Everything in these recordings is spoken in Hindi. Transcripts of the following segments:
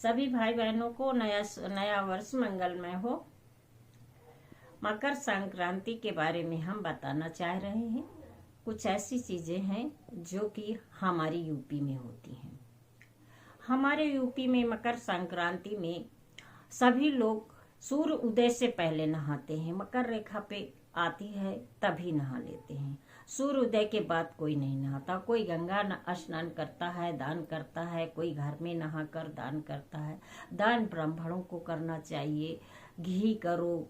सभी भाई बहनों को नया वर्ष मंगलमय हो। मकर संक्रांति के बारे में हम बताना चाह रहे हैं। कुछ ऐसी चीजें हैं जो कि हमारी यूपी में होती हैं। हमारे यूपी में मकर संक्रांति में सभी लोग सूर्य उदय से पहले नहाते हैं। मकर रेखा पे आती है तभी नहा लेते हैं। सूर्य उदय के बाद कोई नहीं नहाता। कोई गंगा स्नान करता है, दान करता है, कोई घर में नहाकर दान करता है। दान ब्राह्मणों को करना चाहिए। घी करो,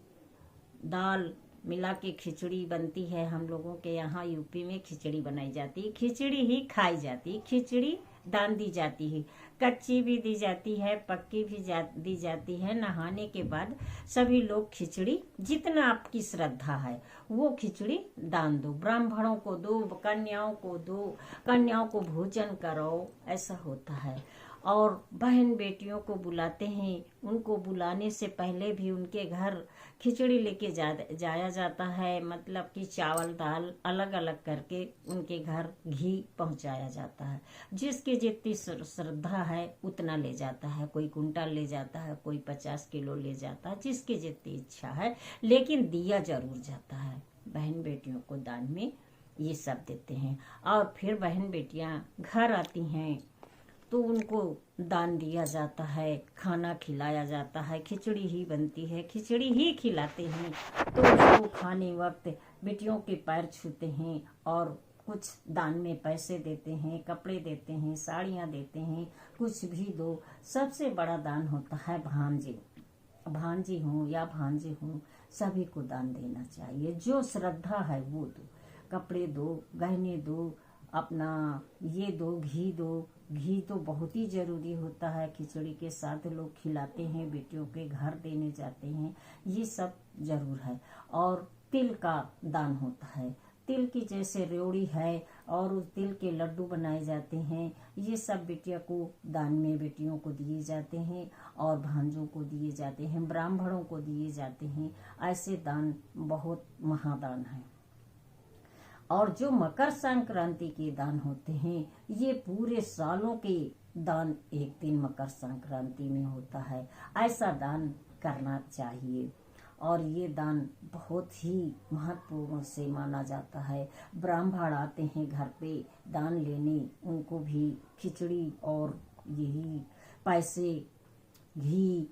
दाल मिला के खिचड़ी बनती है। हम लोगों के यहाँ यूपी में खिचड़ी बनाई जाती है। खिचड़ी ही खाई जाती है। खिचड़ी दान दी जाती है। कच्ची भी दी जाती है, पक्की भी दी जाती है। नहाने के बाद सभी लोग खिचड़ी, जितना आपकी श्रद्धा है वो खिचड़ी दान दो। ब्राह्मणों को दो, कन्याओं को दो, कन्याओं को भोजन करो, ऐसा होता है। और बहन बेटियों को बुलाते हैं। उनको बुलाने से पहले भी उनके घर खिचड़ी लेके जाया जाता है। मतलब कि चावल दाल अलग अलग करके उनके घर घी पहुंचाया जाता है। जिसकी जितनी श्रद्धा है उतना ले जाता है। कोई कुंटल ले जाता है, कोई 50 किलो ले जाता है, जिसकी जितनी इच्छा है, लेकिन दिया जरूर जाता है। बहन बेटियों को दान में ये सब देते हैं। और फिर बहन बेटियां घर आती हैं तो उनको दान दिया जाता है, खाना खिलाया जाता है। खिचड़ी ही बनती है, खिचड़ी ही खिलाते हैं। तो उसको खाने वक्त बेटियों के पैर छूते हैं और कुछ दान में पैसे देते हैं, कपड़े देते हैं, साड़ियाँ देते हैं, कुछ भी दो। सबसे बड़ा दान होता है भांजे। भांजी हो या भांजे हो, सभी को दान देना चाहिए। जो श्रद्धा है वो दो। कपड़े दो, गहने दो, अपना ये दो, घी दो। घी तो बहुत ही जरूरी होता है। खिचड़ी के साथ लोग खिलाते हैं, बेटियों के घर देने जाते हैं, ये सब जरूर है। और तिल का दान होता है। तिल की जैसे रेवड़ी है और उस तिल के लड्डू बनाए जाते हैं। ये सब बेटियों को दान में बेटियों को दिए जाते हैं और भांजों को दिए जाते हैं, ब्राह्मणों को दिए जाते हैं। ऐसे दान बहुत महादान है। और जो मकर संक्रांति के दान होते हैं, ये पूरे सालों के दान एक दिन मकर संक्रांति में होता है। ऐसा दान करना चाहिए और ये दान बहुत ही महत्वपूर्ण से माना जाता है। ब्राह्मण आते हैं घर पे दान लेने, उनको भी खिचड़ी और यही पैसे, घी,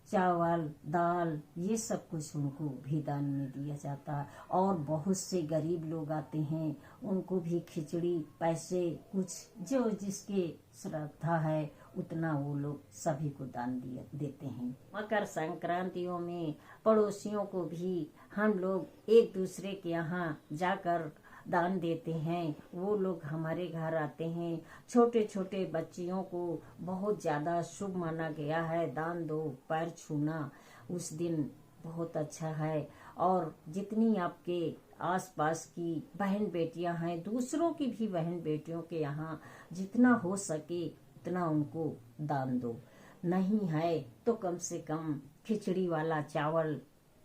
चावल, दाल, ये सब कुछ उनको भी दान में दिया जाता है। और बहुत से गरीब लोग आते हैं, उनको भी खिचड़ी, पैसे, कुछ जो जिसके श्रद्धा है उतना वो लोग सभी को दान देते हैं। मकर संक्रांतियों में पड़ोसियों को भी हम लोग एक दूसरे के यहाँ जाकर दान देते हैं। वो लोग हमारे घर आते हैं। छोटे छोटे बच्चियों को बहुत ज़्यादा शुभ माना गया है। दान दो, पैर छूना उस दिन बहुत अच्छा है। और जितनी आपके आसपास की बहन बेटियां हैं, दूसरों की भी बहन बेटियों के यहाँ जितना हो सके उतना उनको दान दो। नहीं है तो कम से कम खिचड़ी वाला चावल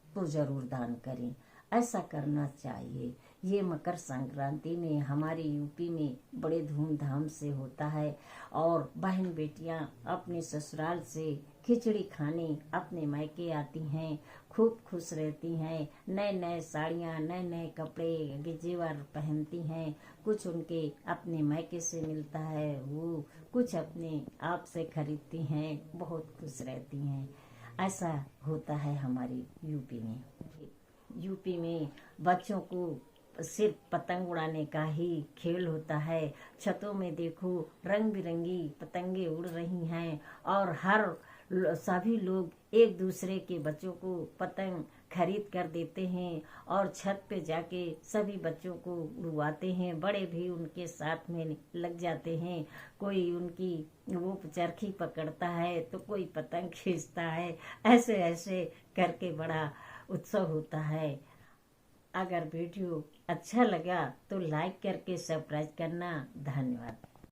तो जरूर दान करें। ऐसा करना चाहिए। ये मकर संक्रांति में हमारे यूपी में बड़े धूमधाम से होता है। और बहन बेटियां अपने ससुराल से खिचड़ी खाने अपने मायके आती हैं, खूब खुश रहती हैं। नए नए साड़ियाँ, नए नए कपड़े, जेवर पहनती हैं। कुछ उनके अपने मायके से मिलता है, वो कुछ अपने आप से खरीदती हैं, बहुत खुश रहती हैं। ऐसा होता है हमारी यूपी में। यूपी में बच्चों को सिर्फ पतंग उड़ाने का ही खेल होता है। छतों में देखो रंग बिरंगी पतंगे उड़ रही हैं और सभी लोग एक दूसरे के बच्चों को पतंग खरीद कर देते हैं और छत पे जाके सभी बच्चों को उड़वाते हैं। बड़े भी उनके साथ में लग जाते हैं। कोई उनकी वो चरखी पकड़ता है तो कोई पतंग खींचता है। ऐसे ऐसे करके बड़ा उत्सव होता है। अगर वीडियो अच्छा लगा तो लाइक करके सब्सक्राइब करना। धन्यवाद।